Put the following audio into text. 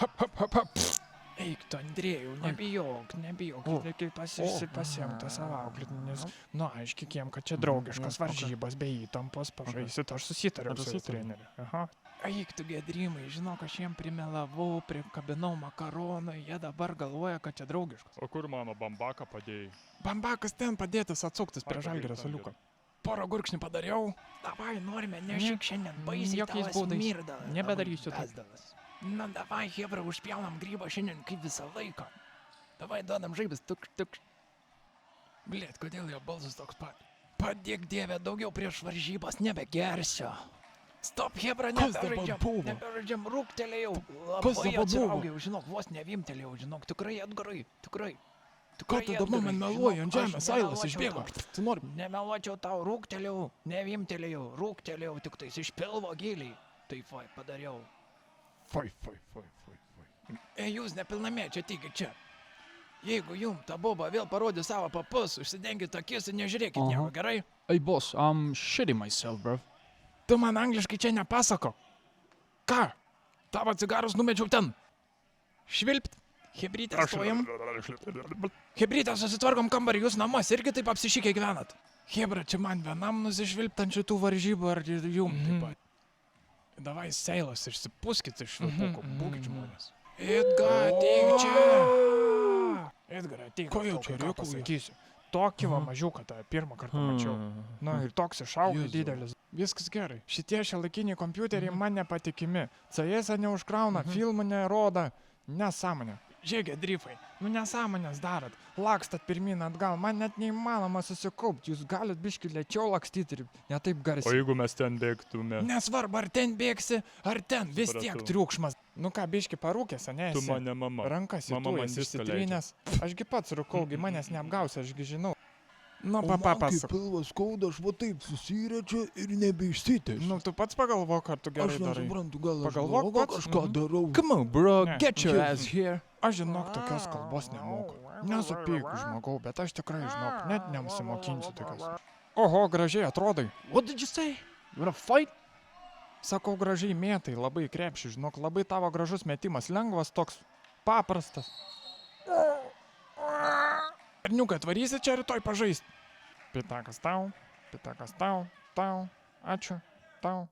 Hop, hop, hop, hop. Eik tu, Andrėjau, nebijok, reikia pasiimti tą savo auklėtinį, nu aiškik jiem, kad čia draugiškas varžybos be įtampos, pažaisit, aš susitariau su treneriu. Aha. Eik tu, Gedrimai, žinok, aš jiem primelavau, prikabinau makaronų, jie dabar galvoja, kad čia draugiškas. O kur mano bambaką padėjai? Bambakas ten padėtas atsuktas prie Žalgirio suoliuko. Porą gurkšnį padariau. Davai, norime, nešik šiandien baisiai tavas mirdalas. Nebedarysiu taip. Na, davai, hebra, užpjaunam grybą šiandien kaip visą laiką. Davai, duodam žaibas, tuk. Blėt, kodėl jo balsas toks pat? Padėk Dieve, daugiau prieš varžybas nebegersiu. Stop, hebra, nebežaidžiam, rūktelėjau. Labai atsiraugiau, žinok, vos nevimtelėjau, žinok, tikrai, Edgarai, tikrai. Ką tu dabar man meluoji, ant žemės Ailas išbėgo? Tu nori? Nemeluočiau tau, rūktelėjau, nevimtelėjau, tik tais iš pilvo giliai. Tai fai, padariau. Fai. Jūs nepilnamečiai, ateikit čia. Jeigu jum ta boba vėl parodė savo papus, užsidenkit akis ir nežiūrėkit nieko, gerai? Hey boss, I'm shitting myself, bro. Tu man angliškai čia nepasako. Ką? Tavo cigarus numečiau ten. Švilpt. Hebrytė stojam. Hebrytė, susitvarkom kambarį, jūs namas irgi taip apsišykę gyvenat. Hebra, čia man vienam nusišvilpt tų varžybų ar jum taip pat. Davai, seilas, išsipuskit iš švilpukų, būkit žmonės. Edgar, ateik čia. Edgar, ateik, ko jau čia reikia pasakysiu. Tokį va mažiuką tą pirmą kartą mačiau. Na ir toks išaugo didelis. Viskas gerai. Šitie šiuolaikiniai kompiuteriai man nepatikimi. CS neužkrauna, filmų nerodo. Nesąmonė. Žiūrėkit, drifai, nesąmonės darot. Lakstat pirmin atgal, man net neįmanoma susikaupti. Jūs galit biškį lėčiau lakstyti ir ne taip garsiai. O jeigu mes ten bėgtume? Nesvarbu, ar ten bėgsi, ar ten, vis tiek triukšmas. Nu ką, biškį parūkęs, ane esi? Tu mane mama. Rankas į Mama tu man esi viską išsitrynęs. Ašgi pats rūkaugi, manęs neapgausi, ašgi žinau. Nu, O man kai papasakok. pilvas skauda, aš va taip susirečia ir nebeišsitęsiu. Nu, tu pats pagalvok, ar tu gerai Aš darai. nesuprantu, gal aš Pagalvok blogai pats. kažką darau. Come on, bro, Ne. get your ass here. Aš žinok, tokios kalbos nemoku. Nesupyk žmogau, bet aš tikrai žinok, net nemusimokinsiu tokios. Oho, gražiai atrodai. What did you say? You wanna fight? Sakau, gražiai mėtai, labai krepši, žinok, labai tavo gražus metimas, lengvas toks, paprastas. Arniukai, atvarysi čia rytoj pažaist? Pitakas tau, ačiū, tau.